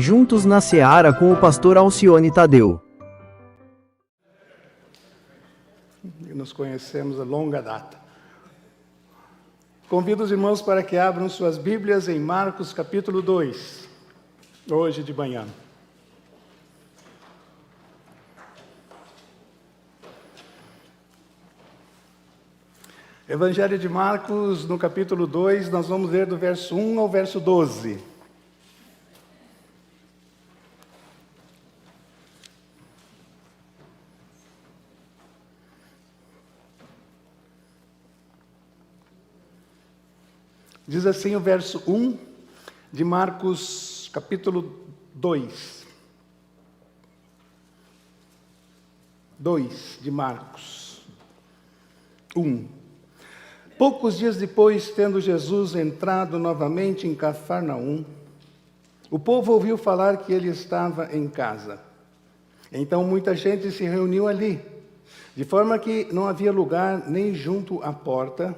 Juntos na Seara com o pastor Alcione Tadeu. Nos conhecemos a longa data. Convido os irmãos para que abram suas Bíblias em Marcos capítulo 2, hoje de manhã. Evangelho de Marcos, no capítulo 2, nós vamos ler do verso 1 ao verso 12. Diz assim o verso 1 de Marcos, capítulo 2. 2 de Marcos. 1. Poucos dias depois, tendo Jesus entrado novamente em Cafarnaum, o povo ouviu falar que ele estava em casa. Então muita gente se reuniu ali, de forma que não havia lugar nem junto à porta,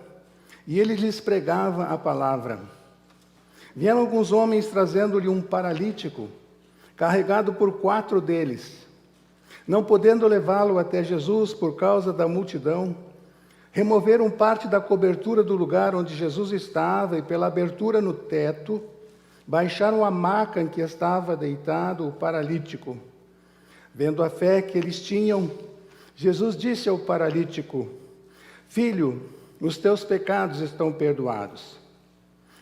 e ele lhes pregava a palavra. Vieram alguns homens trazendo-lhe um paralítico, carregado por 4 deles. Não podendo levá-lo até Jesus por causa da multidão, removeram parte da cobertura do lugar onde Jesus estava e pela abertura no teto, baixaram a maca em que estava deitado o paralítico. Vendo a fé que eles tinham, Jesus disse ao paralítico: Filho, os teus pecados estão perdoados.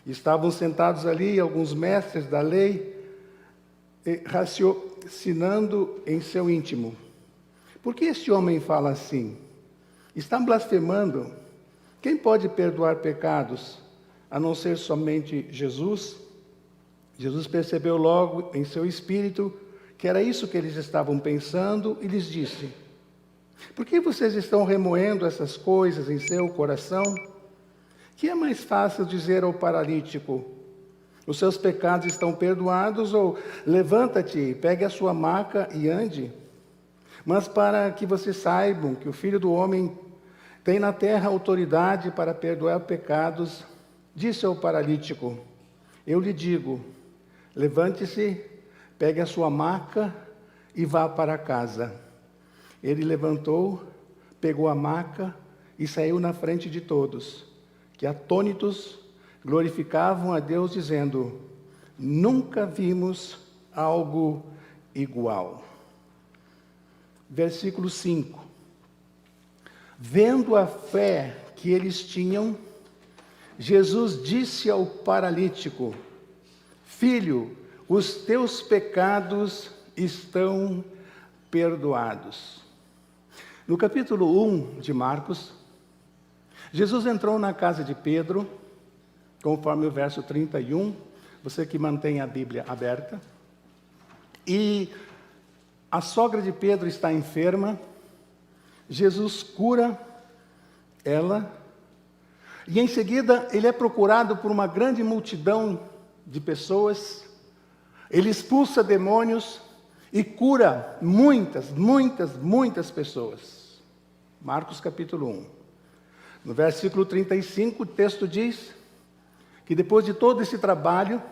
Estavam sentados ali alguns mestres da lei, raciocinando em seu íntimo: por que este homem fala assim? Está blasfemando? Quem pode perdoar pecados, a não ser somente Jesus? Jesus percebeu logo em seu espírito que era isso que eles estavam pensando e lhes disse: por que vocês estão remoendo essas coisas em seu coração? Que é mais fácil dizer ao paralítico: os seus pecados estão perdoados, ou levanta-te, pegue a sua maca e ande? Mas para que vocês saibam que o Filho do Homem tem na terra autoridade para perdoar pecados, disse ao paralítico: eu lhe digo, levante-se, pegue a sua maca e vá para casa. Ele levantou, pegou a maca e saiu na frente de todos, que atônitos glorificavam a Deus, dizendo: nunca vimos algo igual. Versículo 5. Vendo a fé que eles tinham, Jesus disse ao paralítico: Filho, os teus pecados estão perdoados. No capítulo 1 de Marcos, Jesus entrou na casa de Pedro, conforme o verso 31, você que mantém a Bíblia aberta, e a sogra de Pedro está enferma. Jesus cura ela, e em seguida ele é procurado por uma grande multidão de pessoas. Ele expulsa demônios e cura muitas pessoas. Marcos capítulo 1. No versículo 35, o texto diz que depois de todo esse trabalho,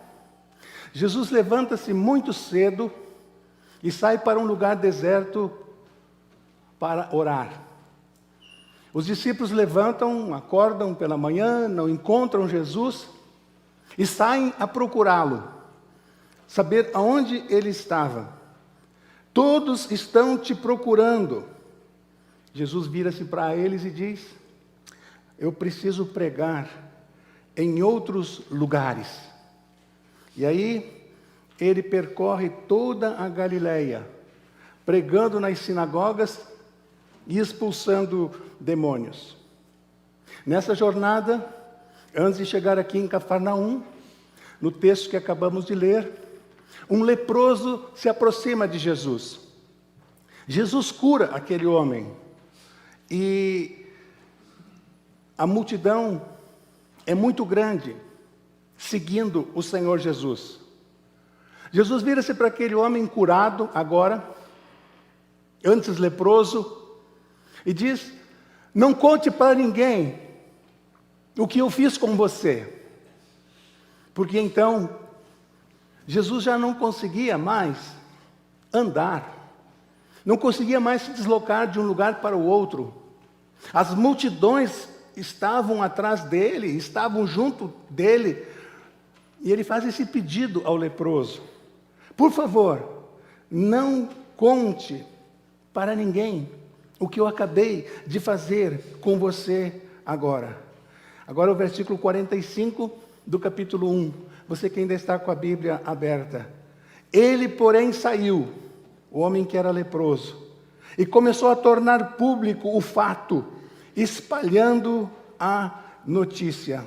Jesus levanta-se muito cedo e sai para um lugar deserto para orar. Os discípulos levantam, acordam pela manhã, não encontram Jesus e saem a procurá-lo, saber aonde ele estava. Todos estão te procurando. Jesus vira-se para eles e diz: eu preciso pregar em outros lugares. E aí ele percorre toda a Galileia, pregando nas sinagogas e expulsando demônios. Nessa jornada, antes de chegar aqui em Cafarnaum, no texto que acabamos de ler, um leproso se aproxima de Jesus. Jesus cura aquele homem e a multidão é muito grande, seguindo o Senhor Jesus. Jesus vira-se para aquele homem curado agora, antes leproso, e diz: não conte para ninguém o que eu fiz com você. Porque então Jesus já não conseguia mais andar, não conseguia mais se deslocar de um lugar para o outro. As multidões estavam atrás dele, estavam junto dele, e ele faz esse pedido ao leproso: por favor, não conte para ninguém o que eu acabei de fazer com você agora. Agora o versículo 45 do capítulo 1, você que ainda está com a Bíblia aberta. Ele, porém, saiu, o homem que era leproso, e começou a tornar público o fato, espalhando a notícia.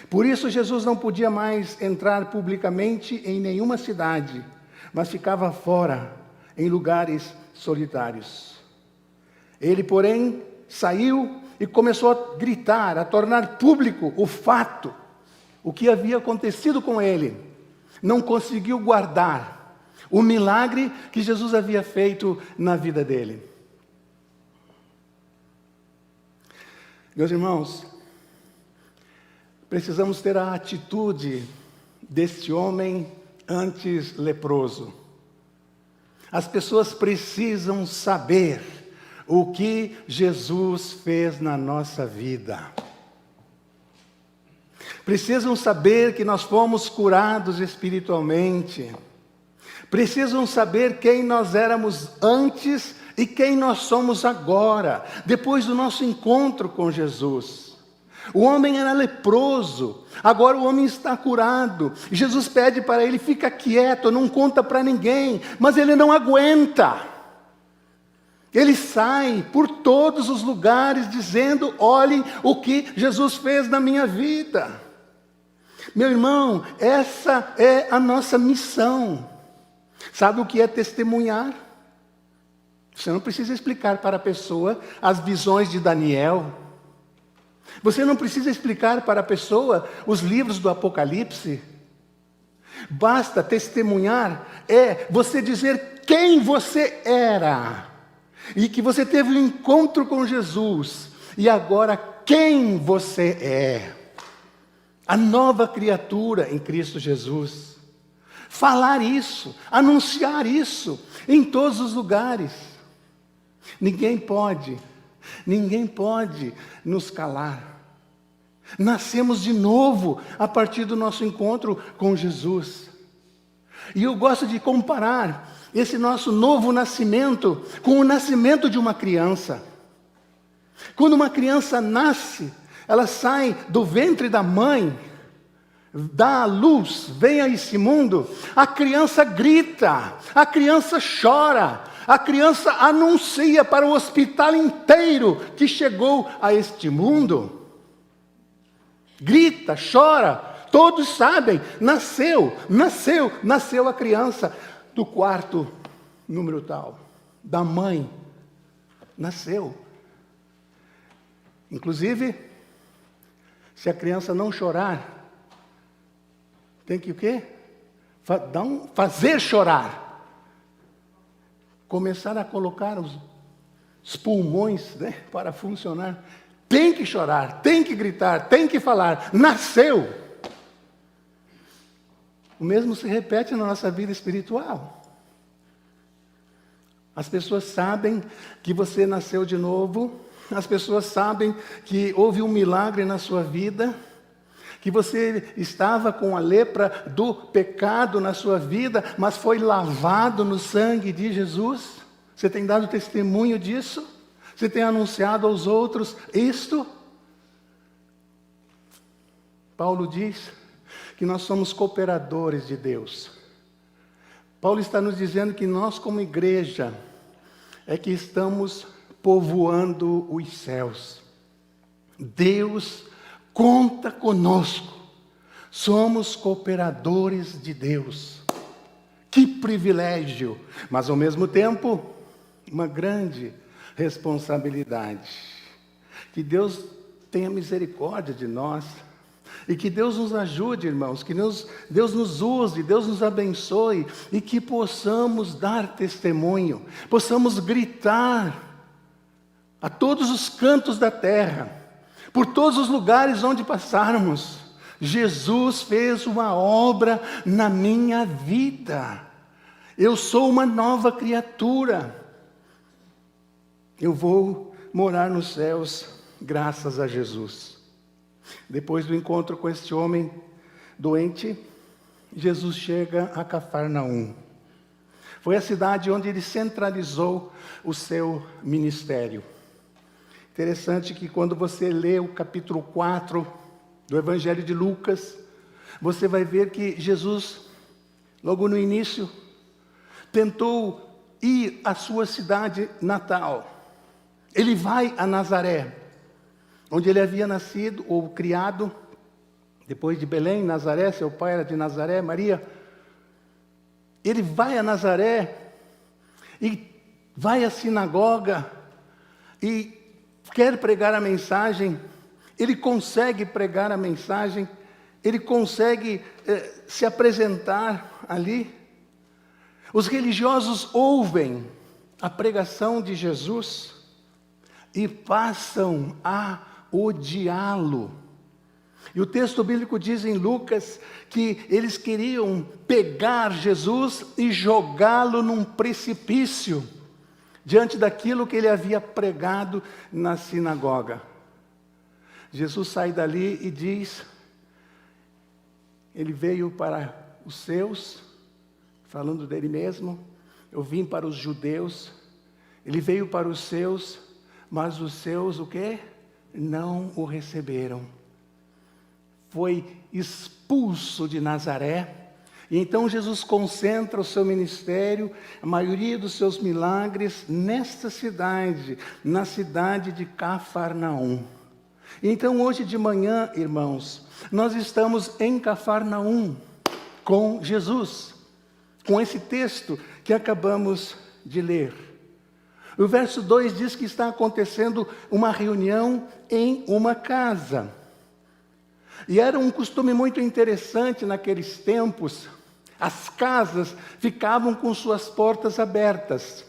Por isso Jesus não podia mais entrar publicamente em nenhuma cidade, mas ficava fora, em lugares solitários. Ele, porém, saiu e começou a gritar, a tornar público o fato, o que havia acontecido com ele. Não conseguiu guardar o milagre que Jesus havia feito na vida dele. Meus irmãos, precisamos ter a atitude deste homem antes leproso. As pessoas precisam saber o que Jesus fez na nossa vida. Precisam saber que nós fomos curados espiritualmente. Precisam saber quem nós éramos antes e quem nós somos agora, depois do nosso encontro com Jesus. O homem era leproso, agora o homem está curado. Jesus pede para ele: fica quieto, não conta para ninguém, mas ele não aguenta. Ele sai por todos os lugares dizendo: olhem o que Jesus fez na minha vida. Meu irmão, essa é a nossa missão. Sabe o que é testemunhar? Você não precisa explicar para a pessoa as visões de Daniel. Você não precisa explicar para a pessoa os livros do Apocalipse. Basta testemunhar, é você dizer quem você era. E que você teve um encontro com Jesus. E agora quem você é. A nova criatura em Cristo Jesus. Falar isso, anunciar isso em todos os lugares. Ninguém pode nos calar. Nascemos de novo a partir do nosso encontro com Jesus. E eu gosto de comparar esse nosso novo nascimento com o nascimento de uma criança. Quando uma criança nasce, ela sai do ventre da mãe, dá à luz, vem a esse mundo, a criança grita, a criança chora, a criança anuncia para o hospital inteiro que chegou a este mundo. Grita, chora, todos sabem, nasceu a criança do quarto número tal, da mãe, nasceu. Inclusive, se a criança não chorar, tem que o quê? Fazer chorar. Começar a colocar os pulmões, né, para funcionar. Tem que chorar, tem que gritar, tem que falar. Nasceu. O mesmo se repete na nossa vida espiritual. As pessoas sabem que você nasceu de novo. As pessoas sabem que houve um milagre na sua vida, que você estava com a lepra do pecado na sua vida, mas foi lavado no sangue de Jesus. Você tem dado testemunho disso? Você tem anunciado aos outros isto? Paulo diz que nós somos cooperadores de Deus. Paulo está nos dizendo que nós, como igreja, é que estamos povoando os céus. Deus conta conosco. Somos cooperadores de Deus. Que privilégio! Mas ao mesmo tempo, uma grande responsabilidade. Que Deus tenha misericórdia de nós. E que Deus nos ajude, irmãos. Que Deus nos use, Deus nos abençoe. E que possamos dar testemunho. Possamos gritar a todos os cantos da terra, por todos os lugares onde passarmos. Jesus fez uma obra na minha vida. Eu sou uma nova criatura. Eu vou morar nos céus graças a Jesus. Depois do encontro com este homem doente, Jesus chega a Cafarnaum. Foi a cidade onde ele centralizou o seu ministério. Interessante que quando você lê o capítulo 4 do Evangelho de Lucas, você vai ver que Jesus, logo no início, tentou ir à sua cidade natal. Ele vai a Nazaré, onde ele havia nascido ou criado, depois de Belém, Nazaré, seu pai era de Nazaré, Maria. Ele vai a Nazaré e vai à sinagoga e quer pregar a mensagem. Ele consegue pregar a mensagem, ele consegue se apresentar ali. Os religiosos ouvem a pregação de Jesus e passam a odiá-lo. E o texto bíblico diz em Lucas que eles queriam pegar Jesus e jogá-lo num precipício, diante daquilo que ele havia pregado na sinagoga. Jesus sai dali e diz, ele veio para os seus, falando dele mesmo, eu vim para os judeus, ele veio para os seus, mas os seus o quê? Não o receberam. Foi expulso de Nazaré, e então Jesus concentra o seu ministério, a maioria dos seus milagres, nesta cidade, na cidade de Cafarnaum. Então hoje de manhã, irmãos, nós estamos em Cafarnaum, com Jesus, com esse texto que acabamos de ler. O verso 2 diz que está acontecendo uma reunião em uma casa. E era um costume muito interessante naqueles tempos. As casas ficavam com suas portas abertas.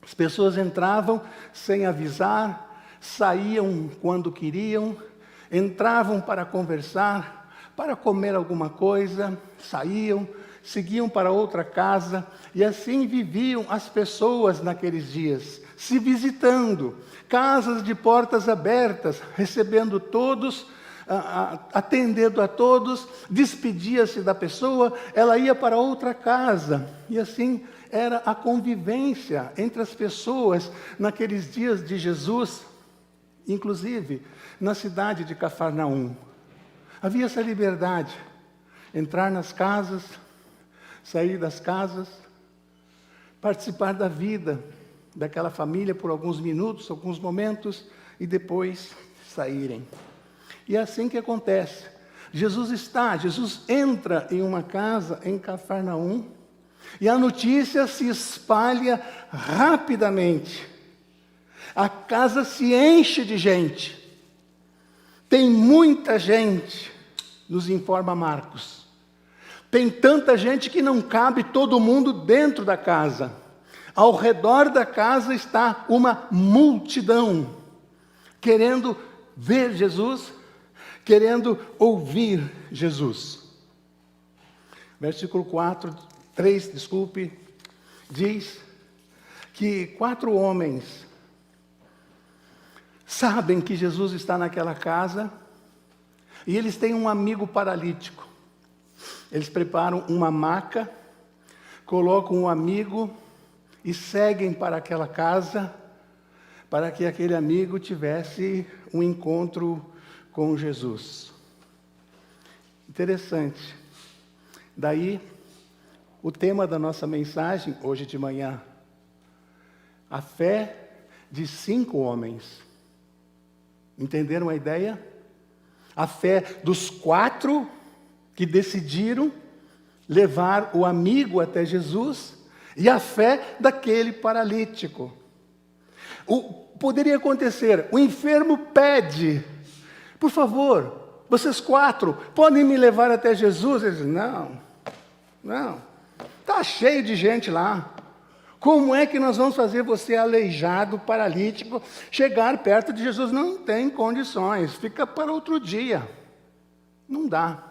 As pessoas entravam sem avisar, saíam quando queriam, entravam para conversar, para comer alguma coisa, saíam, seguiam para outra casa, e assim viviam as pessoas naqueles dias, se visitando, casas de portas abertas, recebendo todos, atendendo a todos, despedia-se da pessoa, ela ia para outra casa, e assim era a convivência entre as pessoas naqueles dias de Jesus, inclusive na cidade de Cafarnaum. Havia essa liberdade, entrar nas casas, sair das casas, participar da vida daquela família por alguns minutos, alguns momentos, e saírem. E é assim que acontece. Jesus entra em uma casa em Cafarnaum, e a notícia se espalha rapidamente. A casa se enche de gente. Tem muita gente, nos informa Marcos. Tem tanta gente que não cabe todo mundo dentro da casa. Ao redor da casa está uma multidão, querendo ver Jesus, querendo ouvir Jesus. Versículo 3, diz que 4 homens sabem que Jesus está naquela casa, e eles têm um amigo paralítico. Eles preparam uma maca, colocam um amigo e seguem para aquela casa, para que aquele amigo tivesse um encontro com Jesus. Interessante. Daí, o tema da nossa mensagem, hoje de manhã, a fé de 5 homens. Entenderam a ideia? A fé dos 4 que decidiram levar o amigo até Jesus, e a fé daquele paralítico. Poderia acontecer, o enfermo pede, por favor, vocês 4 podem me levar até Jesus? Eles dizem, não, está cheio de gente lá. Como é que nós vamos fazer você aleijado, paralítico, chegar perto de Jesus? Não tem condições, fica para outro dia. Não dá.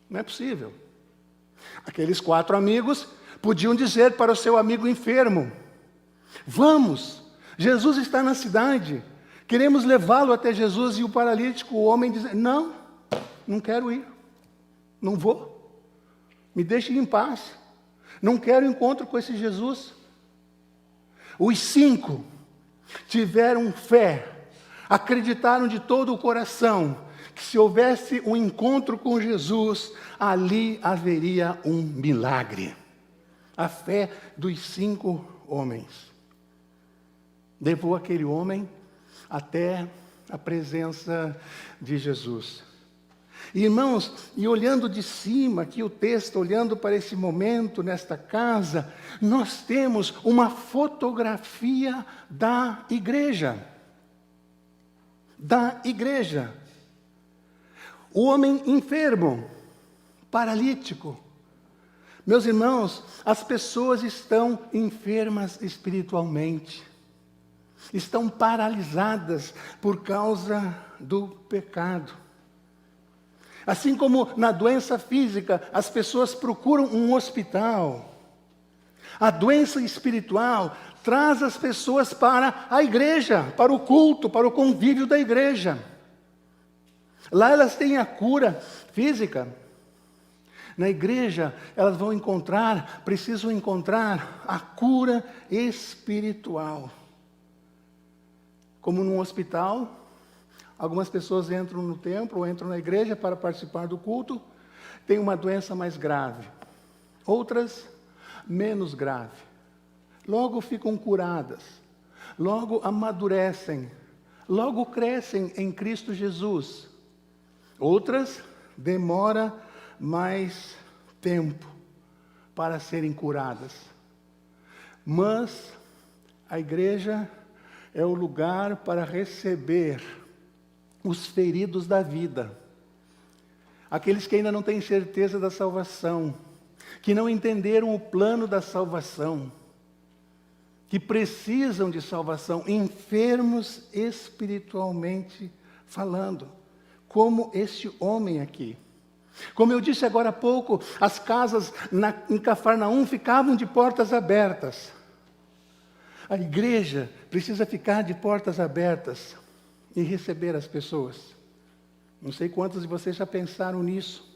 Não é possível. Aqueles 4 amigos podiam dizer para o seu amigo enfermo: vamos, Jesus está na cidade, queremos levá-lo até Jesus. E o paralítico, o homem, diz: não, não quero ir, não vou, me deixe em paz, não quero encontro com esse Jesus. Os 5 tiveram fé, acreditaram de todo o coração que se houvesse um encontro com Jesus, ali haveria um milagre. A fé dos 5 homens levou aquele homem até a presença de Jesus. Irmãos, e olhando de cima aqui o texto, olhando para esse momento nesta casa, nós temos uma fotografia da igreja. Da igreja. O homem enfermo, paralítico. Meus irmãos, as pessoas estão enfermas espiritualmente. Estão paralisadas por causa do pecado. Assim como na doença física, as pessoas procuram um hospital. A doença espiritual traz as pessoas para a igreja, para o culto, para o convívio da igreja. Lá elas têm a cura física. Na igreja elas precisam encontrar a cura espiritual. Como num hospital, algumas pessoas entram no templo ou entram na igreja para participar do culto, têm uma doença mais grave. Outras, menos grave. Logo ficam curadas. Logo amadurecem. Logo crescem em Cristo Jesus. Outras, demora mais tempo para serem curadas. Mas a igreja é o lugar para receber os feridos da vida. Aqueles que ainda não têm certeza da salvação, que não entenderam o plano da salvação, que precisam de salvação, enfermos espiritualmente falando, como esse homem aqui. Como eu disse agora há pouco, as casas em Cafarnaum ficavam de portas abertas. A igreja precisa ficar de portas abertas e receber as pessoas. Não sei quantos de vocês já pensaram nisso.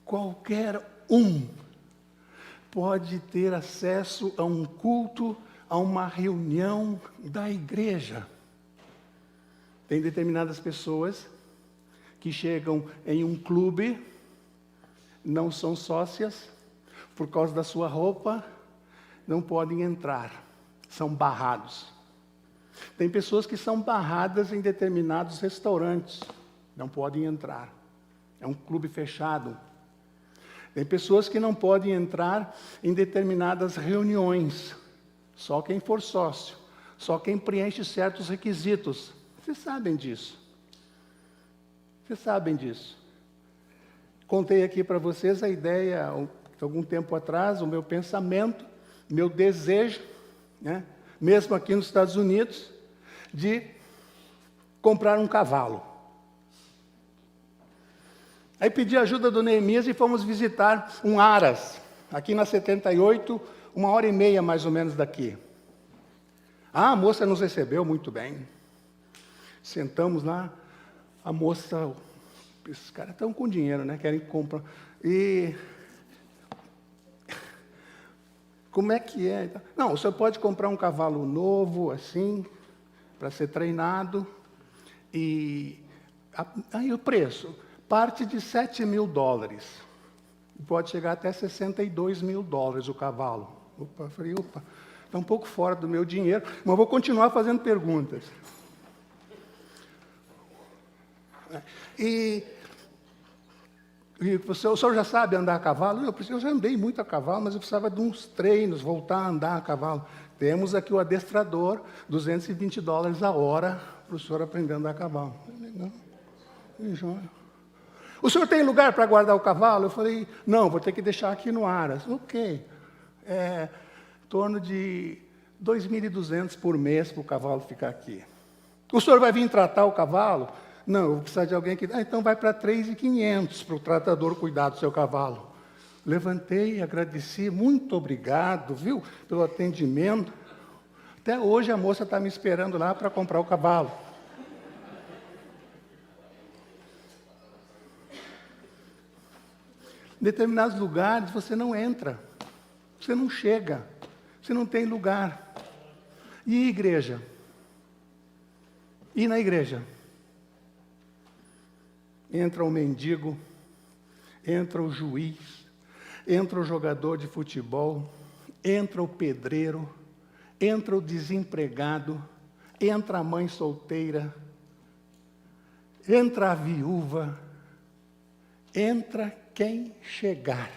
Qualquer um pode ter acesso a um culto, a uma reunião da igreja. Tem determinadas pessoas que chegam em um clube, não são sócias, por causa da sua roupa, não podem entrar, são barrados. Tem pessoas que são barradas em determinados restaurantes, não podem entrar, é um clube fechado. Tem pessoas que não podem entrar em determinadas reuniões, só quem for sócio, só quem preenche certos requisitos. Vocês sabem disso. Vocês sabem disso. Contei aqui para vocês a ideia, algum tempo atrás, o meu pensamento, meu desejo, né, mesmo aqui nos Estados Unidos, de comprar um cavalo. Aí pedi a ajuda do Neemias e fomos visitar um Aras, aqui na 78, 1h30 mais ou menos daqui. A moça nos recebeu muito bem. Sentamos lá, a moça, esses caras estão com dinheiro, né? Querem comprar. E como é que é? Não, o senhor pode comprar um cavalo novo, assim, para ser treinado. E aí o preço parte de $7.000. Pode chegar até $62.000 o cavalo. Opa, eu falei, está um pouco fora do meu dinheiro, mas vou continuar fazendo perguntas. E o senhor já sabe andar a cavalo? Eu já andei muito a cavalo, mas eu precisava de uns treinos, voltar a andar a cavalo. Temos aqui o adestrador, $220 a hora, para o senhor aprender a andar a cavalo. O senhor tem lugar para guardar o cavalo? Eu falei, não, vou ter que deixar aqui no Aras. Ok. Em torno de $2.200 por mês para o cavalo ficar aqui. O senhor vai vir tratar o cavalo? Não, eu vou precisar de alguém que... então vai para 3.500 para o tratador cuidar do seu cavalo. Levantei, agradeci, muito obrigado, viu, pelo atendimento. Até hoje a moça está me esperando lá para comprar o cavalo. Em determinados lugares você não entra, você não chega, você não tem lugar. E igreja? E na igreja? Entra o mendigo, entra o juiz, entra o jogador de futebol, entra o pedreiro, entra o desempregado, entra a mãe solteira, entra a viúva, entra quem chegar.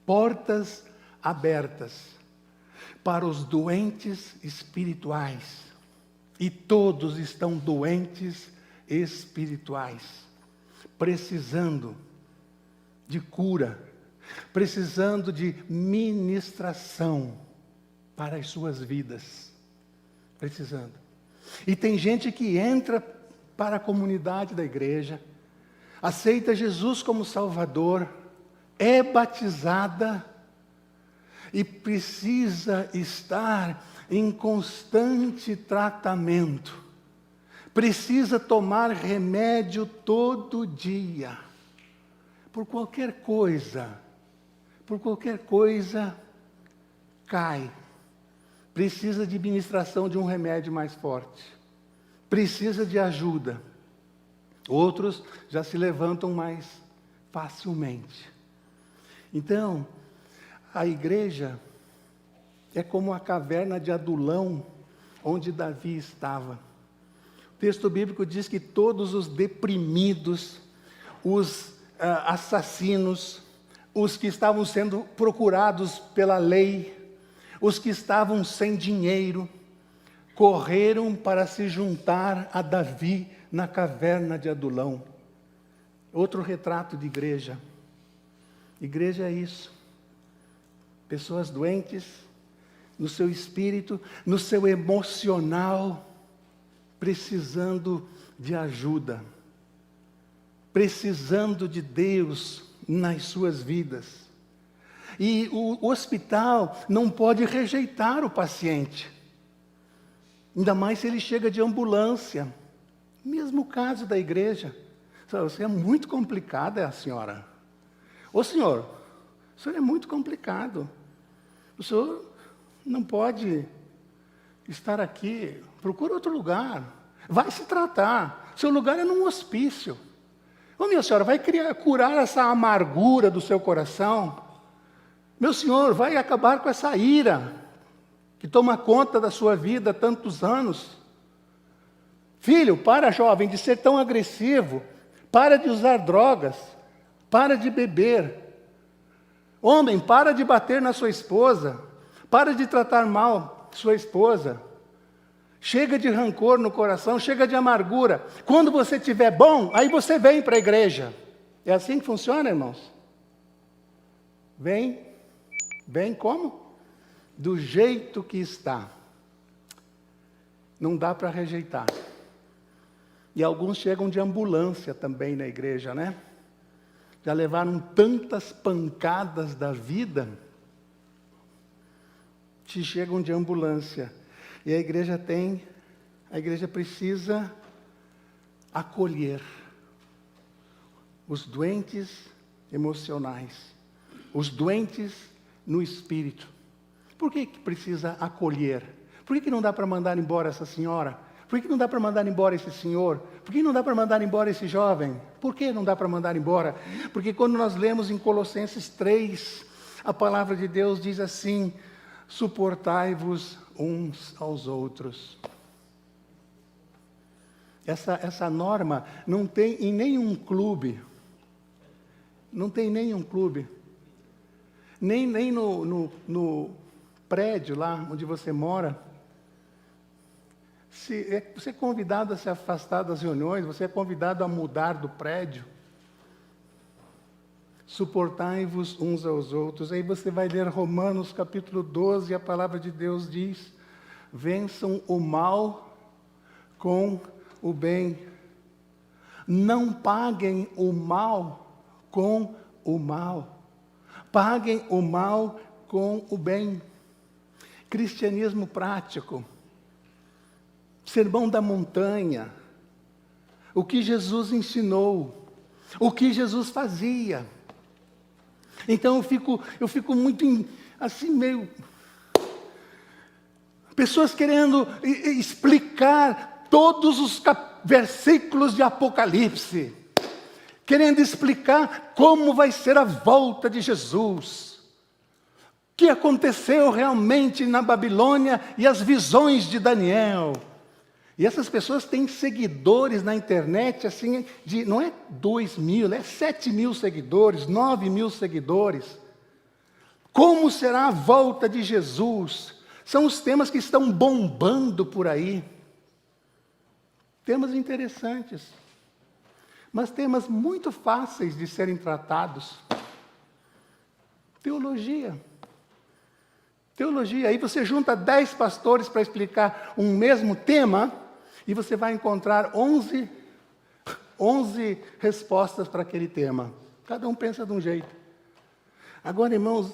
Portas abertas para os doentes espirituais. E todos estão doentes espirituais, precisando de cura, precisando de ministração para as suas vidas. Precisando. E tem gente que entra para a comunidade da igreja, aceita Jesus como Salvador, é batizada e precisa estar em constante tratamento. Precisa tomar remédio todo dia. Por qualquer coisa, cai. Precisa de ministração de um remédio mais forte. Precisa de ajuda. Outros já se levantam mais facilmente. Então, a igreja é como a caverna de Adulão, onde Davi estava. O texto bíblico diz que todos os deprimidos, os assassinos, os que estavam sendo procurados pela lei, os que estavam sem dinheiro, correram para se juntar a Davi na caverna de Adulão. Outro retrato de igreja. Igreja é isso. Pessoas doentes, no seu espírito, no seu emocional, precisando de ajuda, precisando de Deus nas suas vidas. E o hospital não pode rejeitar o paciente, ainda mais se ele chega de ambulância. Mesmo caso da igreja. Você é muito complicada, a senhora. Ô senhor, o senhor é muito complicado. O senhor não pode estar aqui. Procura outro lugar. Vai se tratar. Seu lugar é num hospício. Ô minha senhora, vai curar essa amargura do seu coração? Meu senhor, vai acabar com essa ira que toma conta da sua vida há tantos anos. Filho, para, jovem, de ser tão agressivo. Para de usar drogas. Para de beber. Homem, para de bater na sua esposa. Para de tratar mal sua esposa. Chega de rancor no coração, chega de amargura. Quando você estiver bom, aí você vem para a igreja. É assim que funciona, irmãos? Vem como? Do jeito que está. Não dá para rejeitar. E alguns chegam de ambulância também na igreja, né? Já levaram tantas pancadas da vida que chegam de ambulância. E a igreja precisa acolher os doentes emocionais, os doentes no espírito. Por que precisa acolher? Por que não dá para mandar embora essa senhora? Por que não dá para mandar embora esse senhor? Por que não dá para mandar embora esse jovem? Por que não dá para mandar embora? Porque quando nós lemos em Colossenses 3, a palavra de Deus diz assim: suportai-vos uns aos outros. Essa norma não tem em nenhum clube. Não tem nenhum clube. Nem no prédio lá onde você mora. Você é convidado a se afastar das reuniões, você é convidado a mudar do prédio. Suportai-vos uns aos outros. Aí você vai ler Romanos capítulo 12, e a palavra de Deus diz: vençam o mal com o bem. Não paguem o mal com o mal. Paguem o mal com o bem. Cristianismo prático. Sermão da montanha. O que Jesus ensinou. O que Jesus fazia. Então eu fico muito assim meio... Pessoas querendo explicar todos os versículos de Apocalipse. Querendo explicar como vai ser a volta de Jesus. O que aconteceu realmente na Babilônia e as visões de Daniel. E essas pessoas têm seguidores na internet, assim, não é 2.000, é 7.000 seguidores, 9.000 seguidores. Como será a volta de Jesus? São os temas que estão bombando por aí. Temas interessantes, mas temas muito fáceis de serem tratados. Teologia. Teologia. Aí você junta 10 pastores para explicar um mesmo tema, e você vai encontrar 11 respostas para aquele tema. Cada um pensa de um jeito. Agora, irmãos,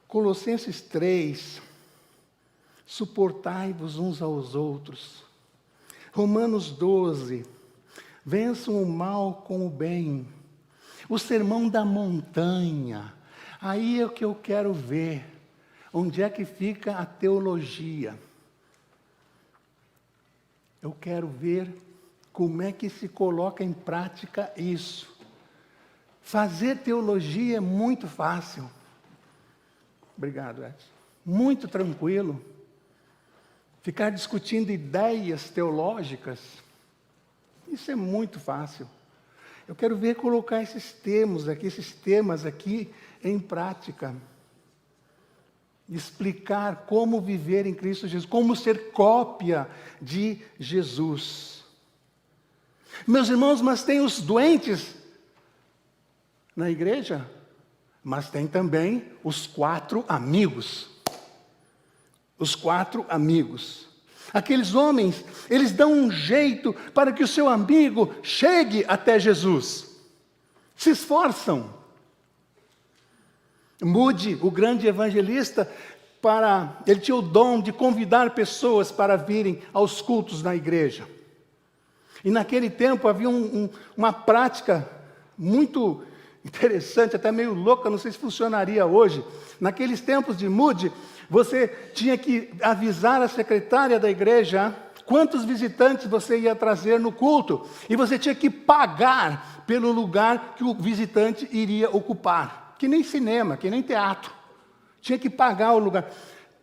Colossenses 3, suportai-vos uns aos outros. Romanos 12, vençam o mal com o bem. O sermão da montanha. Aí é o que eu quero ver. Onde é que fica a teologia? Eu quero ver como é que se coloca em prática isso. Fazer teologia é muito fácil. Obrigado, Edson. Muito tranquilo. Ficar discutindo ideias teológicas, isso é muito fácil. Eu quero ver colocar esses temas aqui em prática. Explicar como viver em Cristo Jesus, como ser cópia de Jesus. Meus irmãos, mas tem os doentes na igreja, mas tem também os 4 amigos. Os 4 amigos. Aqueles homens, eles dão um jeito para que o seu amigo chegue até Jesus. Se esforçam. Moody, o grande evangelista, ele tinha o dom de convidar pessoas para virem aos cultos na igreja. E naquele tempo havia uma prática muito interessante, até meio louca, não sei se funcionaria hoje. Naqueles tempos de Moody, você tinha que avisar a secretária da igreja quantos visitantes você ia trazer no culto. E você tinha que pagar pelo lugar que o visitante iria ocupar. Que nem cinema, que nem teatro. Tinha que pagar o lugar.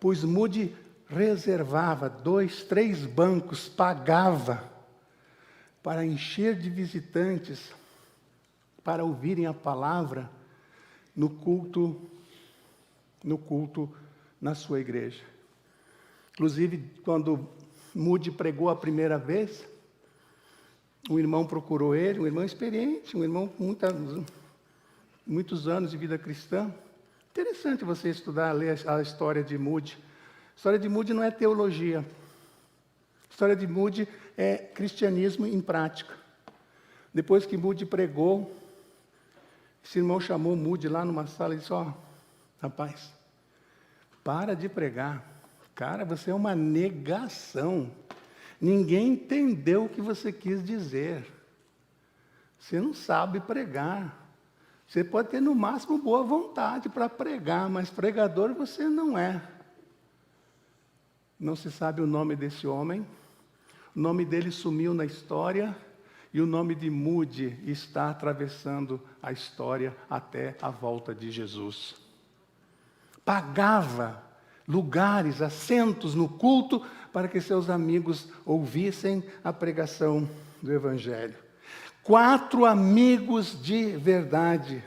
Pois Moody reservava 2, 3 bancos, pagava para encher de visitantes, para ouvirem a palavra no culto na sua igreja. Inclusive, quando Moody pregou a primeira vez, um irmão procurou ele, um irmão experiente, um irmão com muitos anos de vida cristã. Interessante você estudar, ler a história de Moody. A história de Moody não é teologia. A história de Moody é cristianismo em prática. Depois que Moody pregou, esse irmão chamou Moody lá numa sala e disse: rapaz, para de pregar. Cara, você é uma negação. Ninguém entendeu o que você quis dizer. Você não sabe pregar. Você pode ter, no máximo, boa vontade para pregar, mas pregador você não é. Não se sabe o nome desse homem. O nome dele sumiu na história. E o nome de Moody está atravessando a história até a volta de Jesus. Pagava lugares, assentos no culto, para que seus amigos ouvissem a pregação do Evangelho. 4 amigos de verdade.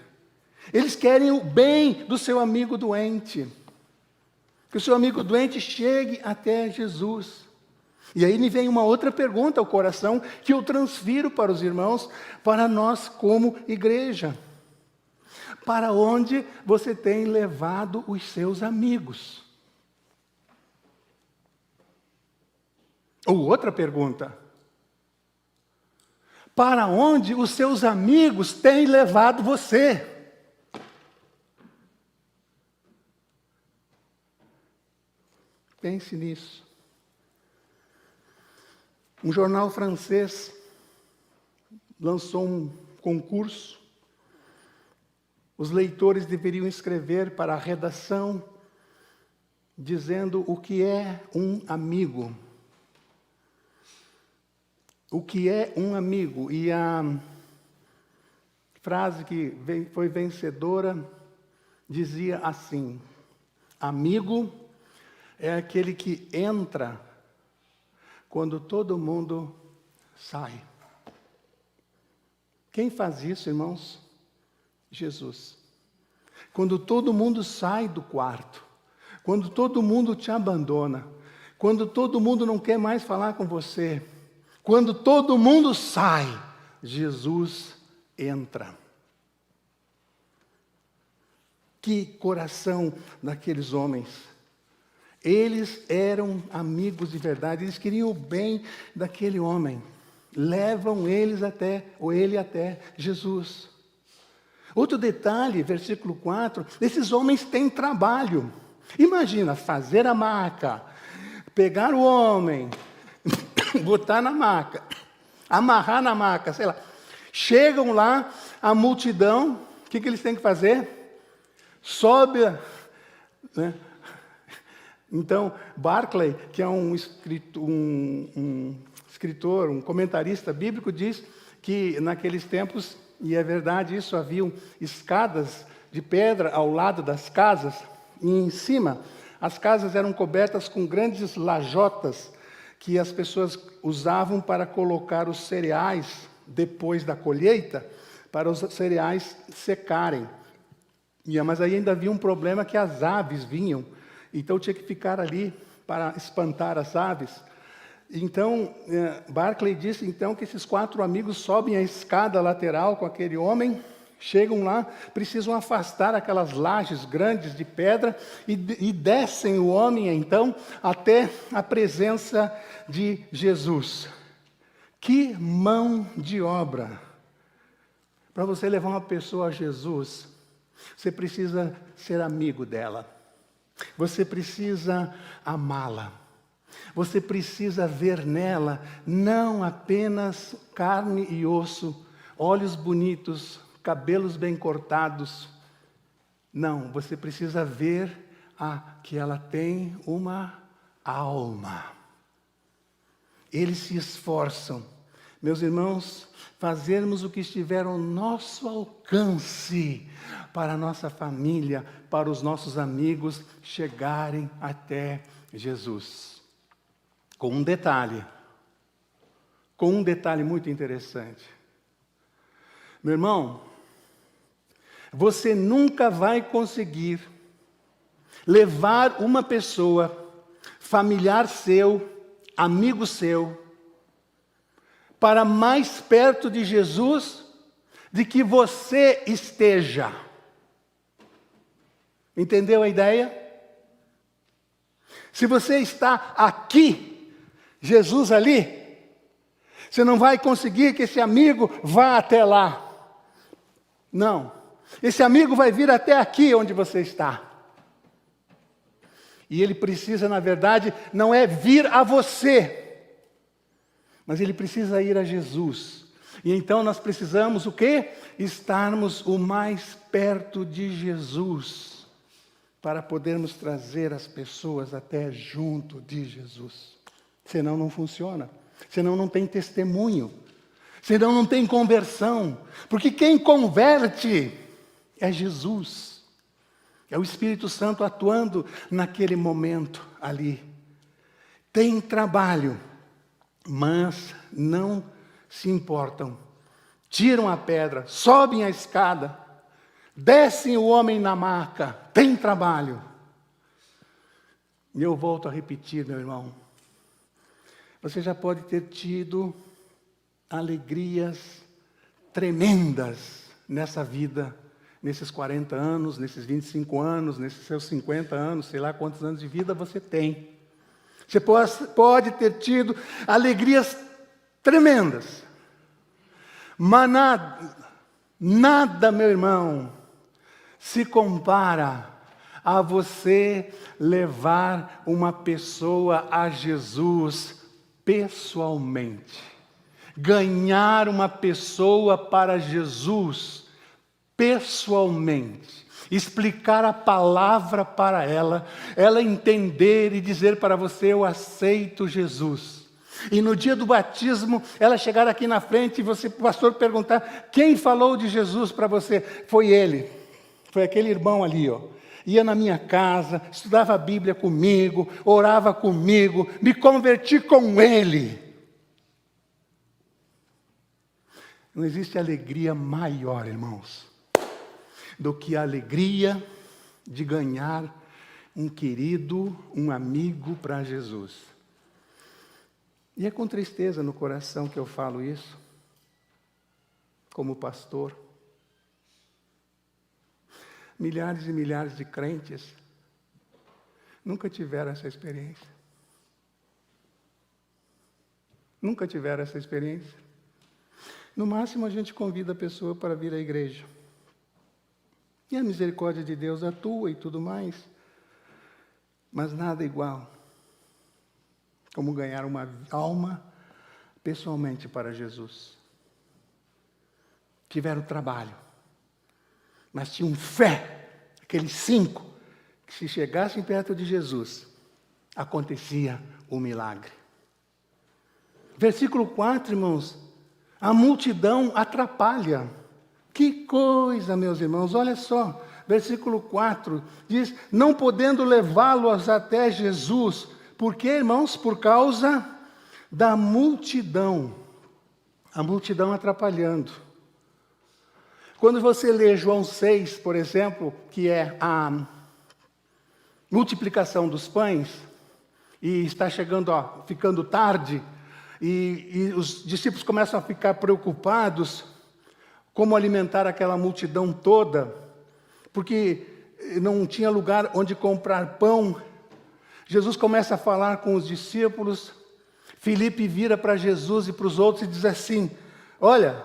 Eles querem o bem do seu amigo doente. Que o seu amigo doente chegue até Jesus. E aí me vem uma outra pergunta ao coração, que eu transfiro para os irmãos, para nós como igreja. Para onde você tem levado os seus amigos? Ou outra pergunta. Para onde os seus amigos têm levado você? Pense nisso. Um jornal francês lançou um concurso. Os leitores deveriam escrever para a redação dizendo o que é um amigo. O que é um amigo? E a frase que foi vencedora dizia assim: amigo é aquele que entra quando todo mundo sai. Quem faz isso, irmãos? Jesus. Quando todo mundo sai do quarto, quando todo mundo te abandona, quando todo mundo não quer mais falar com você, quando todo mundo sai, Jesus entra. Que coração daqueles homens! Eles eram amigos de verdade, eles queriam o bem daquele homem. Levam ele até Jesus. Outro detalhe, versículo 4, esses homens têm trabalho. Imagina, fazer a maca, pegar o homem, botar na maca, amarrar na maca, sei lá. Chegam lá, a multidão, o que eles têm que fazer? Sobe, né? Então, Barclay, que é um escritor, um comentarista bíblico, diz que naqueles tempos, e é verdade isso, haviam escadas de pedra ao lado das casas, e em cima, as casas eram cobertas com grandes lajotas, que as pessoas usavam para colocar os cereais, depois da colheita, para os cereais secarem. Mas aí ainda havia um problema que as aves vinham, então tinha que ficar ali para espantar as aves. Então, Barclay disse então que esses 4 amigos sobem a escada lateral com aquele homem, chegam lá, precisam afastar aquelas lajes grandes de pedra e descem o homem então até a presença de Jesus. Que mão de obra! Para você levar uma pessoa a Jesus, você precisa ser amigo dela. Você precisa amá-la. Você precisa ver nela não apenas carne e osso, olhos bonitos, cabelos bem cortados. Não, você precisa ver que ela tem uma alma. Eles se esforçam. Meus irmãos, fazermos o que estiver ao nosso alcance para a nossa família, para os nossos amigos chegarem até Jesus. Com um detalhe muito interessante. Meu irmão, você nunca vai conseguir levar uma pessoa, familiar seu, amigo seu, para mais perto de Jesus de que você esteja. Entendeu a ideia? Se você está aqui, Jesus ali, você não vai conseguir que esse amigo vá até lá. Não. Esse amigo vai vir até aqui onde você está. E ele precisa, na verdade, não é vir a você, mas ele precisa ir a Jesus. E então nós precisamos o quê? Estarmos o mais perto de Jesus, para podermos trazer as pessoas até junto de Jesus. Senão não funciona. Senão não tem testemunho. Senão não tem conversão. Porque quem converte é Jesus. É o Espírito Santo atuando naquele momento ali. Tem trabalho, mas não se importam. Tiram a pedra, sobem a escada, descem o homem na maca, tem trabalho. E eu volto a repetir, meu irmão. Você já pode ter tido alegrias tremendas nessa vida, nesses 40 anos, nesses 25 anos, nesses seus 50 anos, sei lá quantos anos de vida você tem. Você pode ter tido alegrias tremendas. Mas nada, meu irmão, se compara a você levar uma pessoa a Jesus pessoalmente. Ganhar uma pessoa para Jesus pessoalmente. Explicar a palavra para ela, ela entender e dizer para você: eu aceito Jesus. E no dia do batismo, ela chegar aqui na frente e você, pastor, perguntar: quem falou de Jesus para você? Foi ele, foi aquele irmão ali, ó. Ia na minha casa, estudava a Bíblia comigo, orava comigo, me converti com ele. Não existe alegria maior, irmãos, do que a alegria de ganhar um querido, um amigo para Jesus. E é com tristeza no coração que eu falo isso, como pastor. Milhares e milhares de crentes nunca tiveram essa experiência. Nunca tiveram essa experiência. No máximo, a gente convida a pessoa para vir à igreja. E a misericórdia de Deus atua e tudo mais. Mas nada igual como ganhar uma alma pessoalmente para Jesus. Tiveram trabalho, mas tinham fé, aqueles 5, que se chegassem perto de Jesus, acontecia o milagre. Versículo 4, irmãos, a multidão atrapalha. Que coisa, meus irmãos, olha só, versículo 4, diz: não podendo levá-los até Jesus. Por quê, irmãos? Por causa da multidão. A multidão atrapalhando. Quando você lê João 6, por exemplo, que é a multiplicação dos pães, e está chegando, ficando tarde, e os discípulos começam a ficar preocupados como alimentar aquela multidão toda, porque não tinha lugar onde comprar pão. Jesus começa a falar com os discípulos. Filipe vira para Jesus e para os outros e diz assim: olha,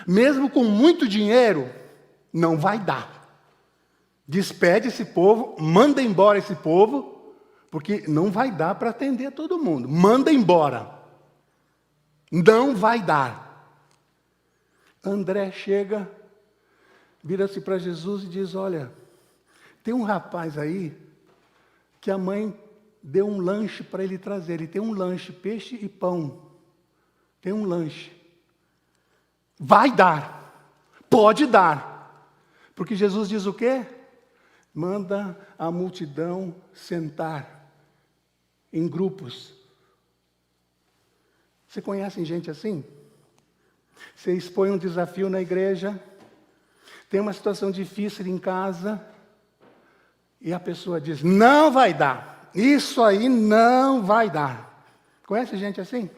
mesmo com muito dinheiro, não vai dar. Despede esse povo, manda embora esse povo, porque não vai dar para atender todo mundo. Manda embora. Não vai dar. André chega, vira-se para Jesus e diz: olha, tem um rapaz aí que a mãe deu um lanche para ele trazer. Ele tem um lanche, peixe e pão. Tem um lanche. Vai dar. Pode dar. Porque Jesus diz o quê? Manda a multidão sentar em grupos. Você conhece gente assim? Você expõe um desafio na igreja, tem uma situação difícil em casa, e a pessoa diz: não vai dar, isso aí não vai dar. Conhece gente assim?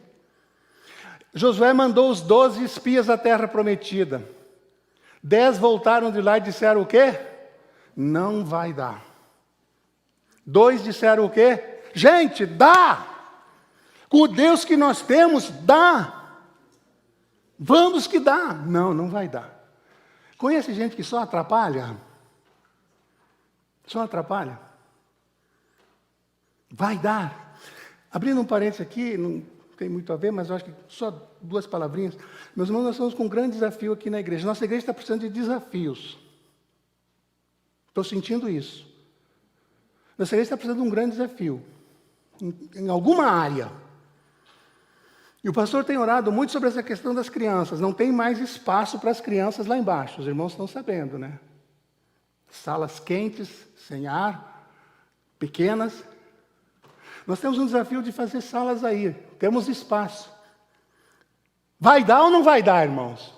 Josué mandou os 12 espias à terra prometida. 10 voltaram de lá e disseram o quê? Não vai dar. 2 disseram o quê? Gente, dá! Com o Deus que nós temos, dá! Vamos que dá! Não, não vai dar. Conhece gente que só atrapalha? Só atrapalha? Vai dar. Abrindo um parênteses aqui, não tem muito a ver, mas eu acho que só 2 palavrinhas. Meus irmãos, nós estamos com um grande desafio aqui na igreja. Nossa igreja está precisando de desafios. Estou sentindo isso. Nossa igreja está precisando de um grande desafio. Em alguma área. E o pastor tem orado muito sobre essa questão das crianças. Não tem mais espaço para as crianças lá embaixo. Os irmãos estão sabendo, né? Salas quentes, sem ar, pequenas. Nós temos um desafio de fazer salas aí. Temos espaço. Vai dar ou não vai dar, irmãos?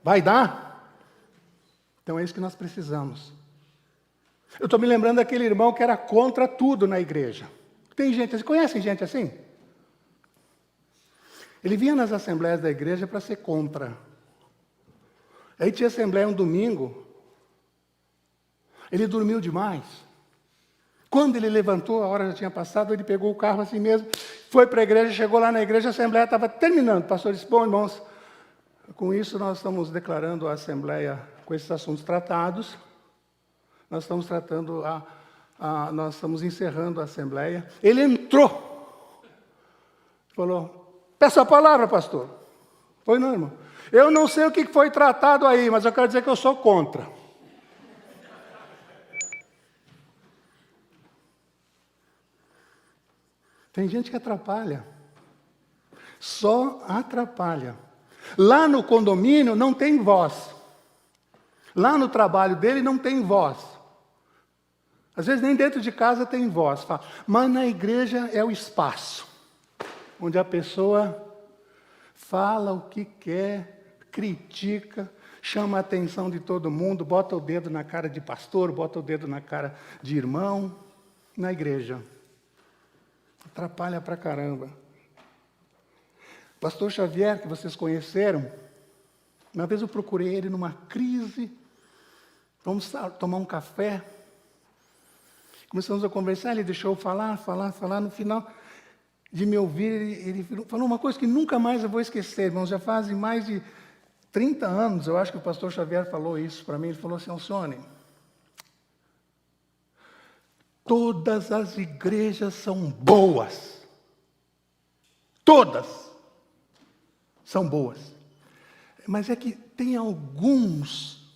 Vai dar? Então é isso que nós precisamos. Eu estou me lembrando daquele irmão que era contra tudo na igreja. Tem gente, vocês conhecem gente assim? Ele vinha nas assembleias da igreja para ser contra. Aí tinha assembleia um domingo. Ele dormiu demais. Quando ele levantou, a hora já tinha passado, ele pegou o carro assim mesmo, foi para a igreja, chegou lá na igreja, a assembleia estava terminando. O pastor disse: bom, irmãos, Com isso, nós estamos declarando a Assembleia com esses assuntos tratados. Nós estamos nós estamos encerrando a Assembleia. Ele entrou, falou: peça a palavra, pastor. Foi não, irmão? Eu não sei o que foi tratado aí, mas eu quero dizer que eu sou contra. Tem gente que atrapalha. Só atrapalha. Lá no condomínio não tem voz. Lá no trabalho dele não tem voz. Às vezes nem dentro de casa tem voz. Mas na igreja é o espaço onde a pessoa fala o que quer, critica, chama a atenção de todo mundo, bota o dedo na cara de pastor, bota o dedo na cara de irmão. Na igreja. Atrapalha pra caramba. Pastor Xavier, que vocês conheceram, uma vez eu procurei ele numa crise, vamos tomar um café, começamos a conversar, ele deixou eu falar, no final de me ouvir, ele falou uma coisa que nunca mais eu vou esquecer, irmãos, já fazem mais de 30 anos, eu acho que o pastor Xavier falou isso para mim, ele falou assim: Alcione, todas as igrejas são boas, todas são boas. Mas é que tem alguns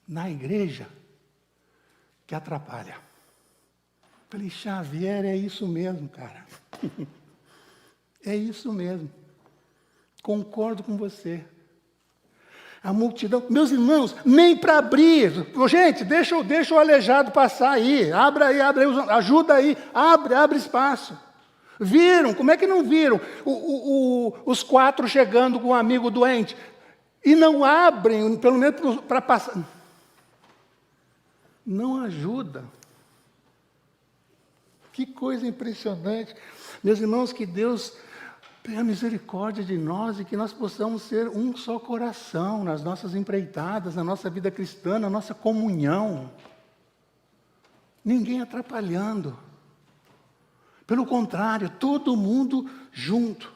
na igreja que atrapalham. Falei: Xavier, é isso mesmo, cara. É isso mesmo. Concordo com você. A multidão, meus irmãos, nem para abrir. Gente, deixa o aleijado passar aí. Abre aí, ajuda aí. Abre espaço. Viram? Como é que não viram? Os 4 chegando com um amigo doente. E não abrem, pelo menos para passar. Não ajuda. Que coisa impressionante. Meus irmãos, que Deus tenha misericórdia de nós e que nós possamos ser um só coração nas nossas empreitadas, na nossa vida cristã, na nossa comunhão. Ninguém atrapalhando. Pelo contrário, todo mundo junto.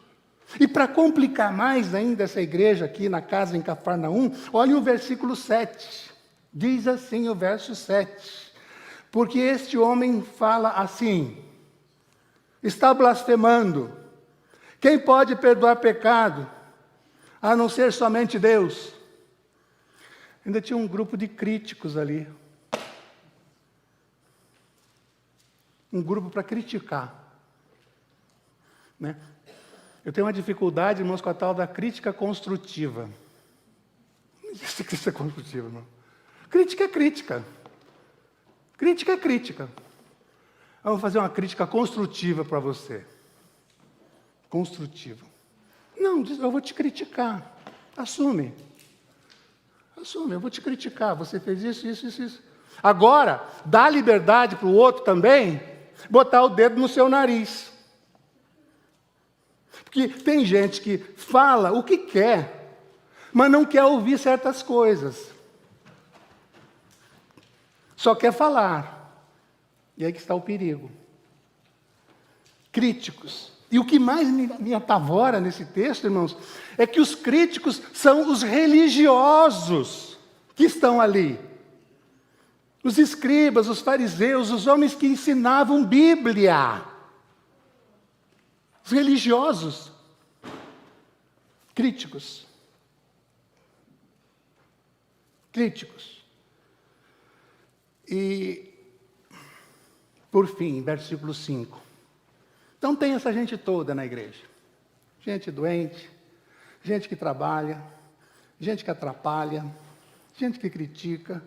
E para complicar mais ainda essa igreja aqui na casa em Cafarnaum, olhem o versículo 7. Diz assim o verso 7. Porque este homem fala assim, está blasfemando. Quem pode perdoar pecado, a não ser somente Deus? Ainda tinha um grupo de críticos ali. Um grupo para criticar. Né? Eu tenho uma dificuldade, irmãos, com a tal da crítica construtiva. Não existe crítica construtiva, irmão. Crítica é crítica. Crítica é crítica. Vamos fazer uma crítica construtiva para você. Construtiva. Não, eu vou te criticar. Assume. Assume, eu vou te criticar. Você fez isso. Agora, dá liberdade para o outro também botar o dedo no seu nariz. Porque tem gente que fala o que quer, mas não quer ouvir certas coisas. Só quer falar. E aí que está o perigo. Críticos. E o que mais me apavora nesse texto, irmãos, é que os críticos são os religiosos que estão ali. Os escribas, os fariseus, os homens que ensinavam Bíblia. Os religiosos. Críticos. Críticos. E, por fim, versículo 5. Então tem essa gente toda na igreja. Gente doente, gente que trabalha, gente que atrapalha, gente que critica.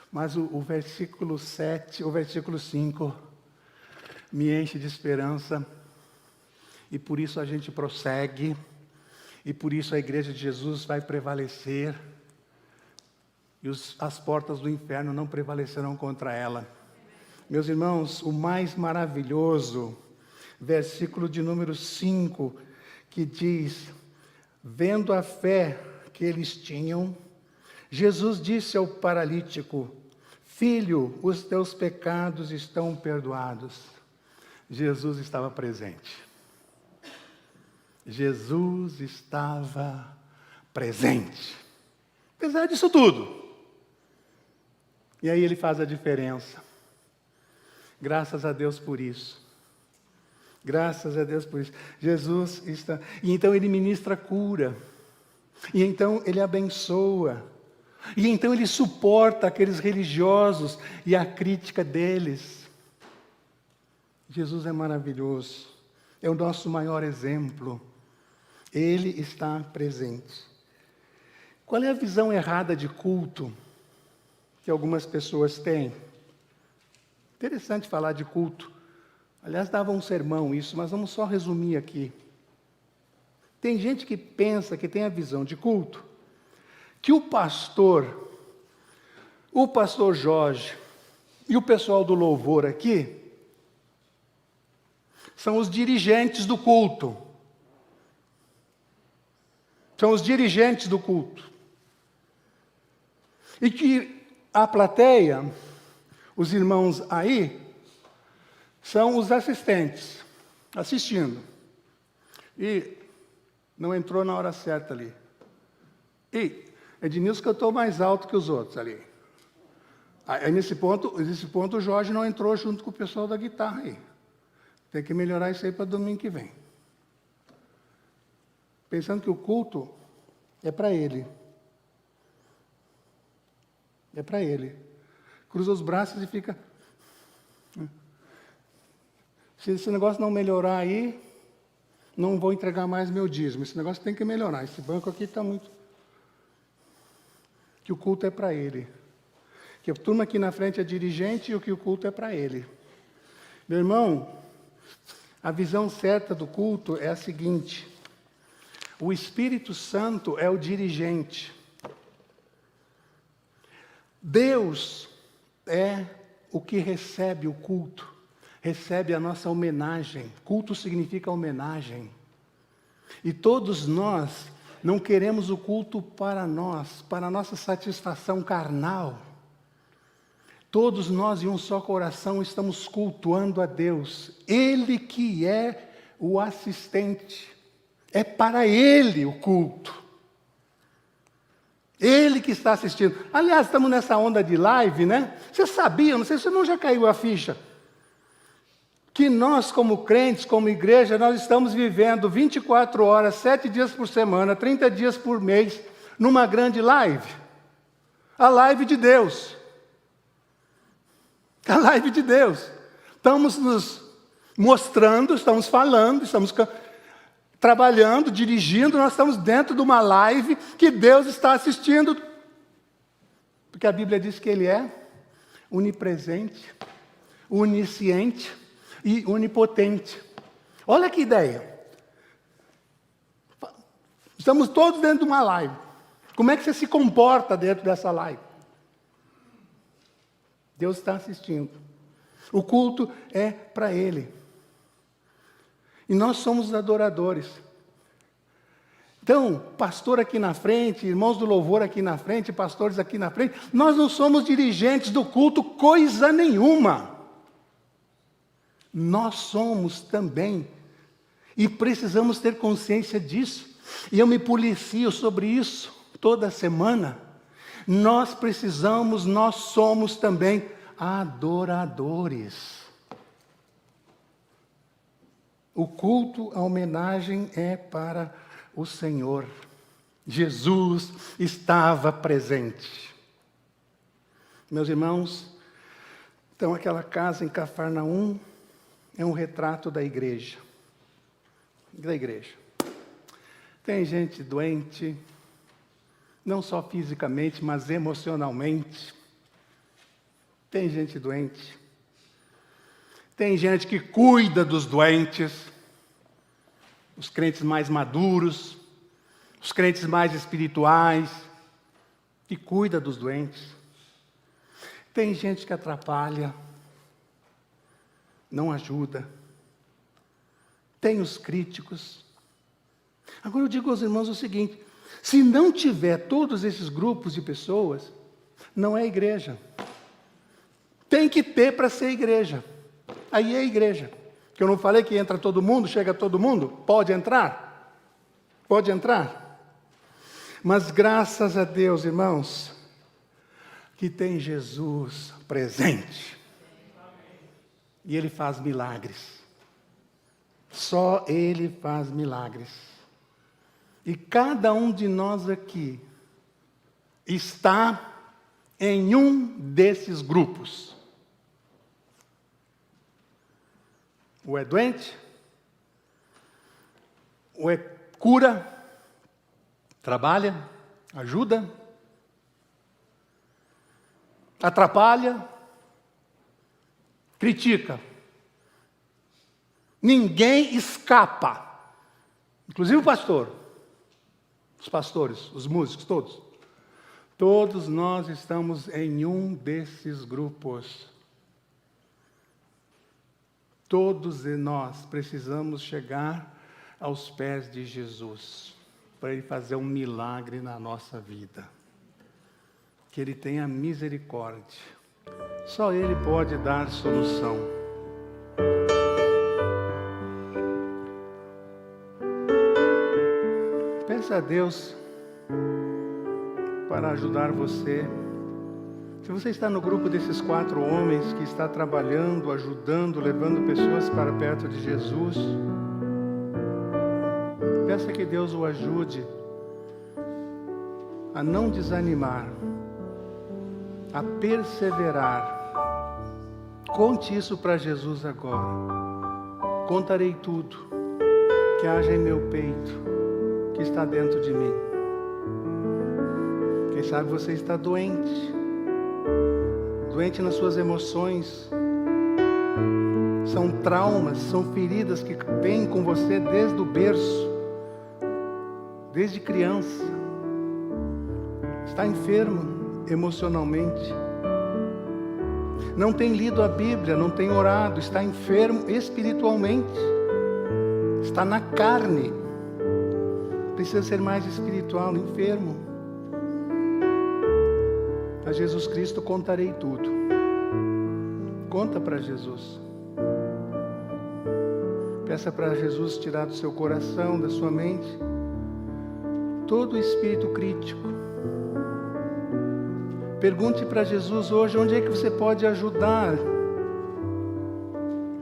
Mas o versículo 7, o versículo 5, me enche de esperança. E por isso a gente prossegue. E por isso a igreja de Jesus vai prevalecer. E as portas do inferno não prevalecerão contra ela. Meus irmãos, o mais maravilhoso, versículo de número 5, que diz: vendo a fé que eles tinham, Jesus disse ao paralítico: filho, os teus pecados estão perdoados. Jesus estava presente. Jesus estava presente. Apesar disso tudo. E aí ele faz a diferença. Graças a Deus por isso. Graças a Deus por isso. Jesus está... E então ele ministra cura. E então ele abençoa. E então ele suporta aqueles religiosos e a crítica deles. Jesus é maravilhoso. É o nosso maior exemplo. Ele está presente. Qual é a visão errada de culto que algumas pessoas têm? Interessante falar de culto. Aliás, dava um sermão isso, mas vamos só resumir aqui. Tem gente que pensa que tem a visão de culto, que o pastor Jorge e o pessoal do louvor aqui são os dirigentes do culto. São os dirigentes do culto. E que a plateia, os irmãos aí, são os assistentes, assistindo. E não entrou na hora certa ali. E Ednilson cantou mais alto que os outros ali. Aí nesse ponto o Jorge não entrou junto com o pessoal da guitarra aí. Tem que melhorar isso aí para domingo que vem. Pensando que o culto é para ele. É para ele. Cruza os braços e fica... Se esse negócio não melhorar aí, não vou entregar mais meu dízimo. Esse negócio tem que melhorar. Esse banco aqui está muito... Que o culto é para ele. Que a turma aqui na frente é dirigente e que o culto é para ele. Meu irmão, a visão certa do culto é a seguinte: o Espírito Santo é o dirigente. Deus é o que recebe o culto, recebe a nossa homenagem. Culto significa homenagem. E todos nós não queremos o culto para nós, para a nossa satisfação carnal. Todos nós, em um só coração, estamos cultuando a Deus. Ele que é o assistente. É para Ele o culto. Ele que está assistindo. Aliás, estamos nessa onda de live, né? Você sabia, não sei se você não já caiu a ficha, que nós, como crentes, como igreja, nós estamos vivendo 24 horas, 7 dias por semana, 30 dias por mês, numa grande live. A live de Deus. A live de Deus. Estamos nos mostrando, estamos falando, estamos trabalhando, dirigindo, nós estamos dentro de uma live que Deus está assistindo. Porque a Bíblia diz que Ele é onipresente, onisciente e onipotente. Olha que ideia. Estamos todos dentro de uma live. Como é que você se comporta dentro dessa live? Deus está assistindo. O culto é para Ele. E nós somos os adoradores. Então, pastor aqui na frente, irmãos do louvor aqui na frente, pastores aqui na frente, nós não somos dirigentes do culto coisa nenhuma. Nós somos também. E precisamos ter consciência disso. E eu me policio sobre isso toda semana. Nós somos também adoradores. O culto, a homenagem é para o Senhor. Jesus estava presente. Meus irmãos, então aquela casa em Cafarnaum é um retrato da igreja. Da igreja. Tem gente doente, não só fisicamente, mas emocionalmente. Tem gente doente. Tem gente que cuida dos doentes, os crentes mais maduros, os crentes mais espirituais, que cuida dos doentes. Tem gente que atrapalha, não ajuda. Tem os críticos. Agora eu digo aos irmãos o seguinte: se não tiver todos esses grupos de pessoas, não é igreja. Tem que ter para ser igreja. Aí é igreja. Que eu não falei que entra todo mundo, chega todo mundo? Pode entrar? Pode entrar? Mas graças a Deus, irmãos, que tem Jesus presente. E Ele faz milagres. Só Ele faz milagres. E cada um de nós aqui está em um desses grupos. Ou é doente, ou é cura, trabalha, ajuda, atrapalha, critica. Ninguém escapa, inclusive o pastor, os pastores, os músicos, todos. Todos nós estamos em um desses grupos. Todos nós precisamos chegar aos pés de Jesus, para Ele fazer um milagre na nossa vida. Que Ele tenha misericórdia. Só Ele pode dar solução. Peça a Deus para ajudar você. Se você está no grupo desses 4 homens que está trabalhando, ajudando, levando pessoas para perto de Jesus, peça que Deus o ajude a não desanimar, a perseverar. Conte isso para Jesus agora. Contarei tudo que haja em meu peito, que está dentro de mim. Quem sabe você está doente, doente nas suas emoções. São traumas, são feridas que vêm com você desde o berço, desde criança. Está enfermo emocionalmente. Não tem lido a Bíblia, não tem orado, está enfermo espiritualmente. Está na carne. Precisa ser mais espiritual, enfermo. A Jesus Cristo contarei tudo. Conta para Jesus. Peça para Jesus tirar do seu coração, da sua mente, todo o espírito crítico. Pergunte para Jesus hoje onde é que você pode ajudar.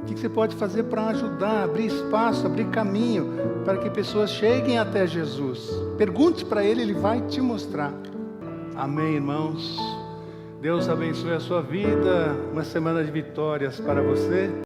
O que você pode fazer para ajudar, abrir espaço, abrir caminho, para que pessoas cheguem até Jesus. Pergunte para Ele, Ele vai te mostrar. Amém, irmãos? Deus abençoe a sua vida. Uma semana de vitórias para você.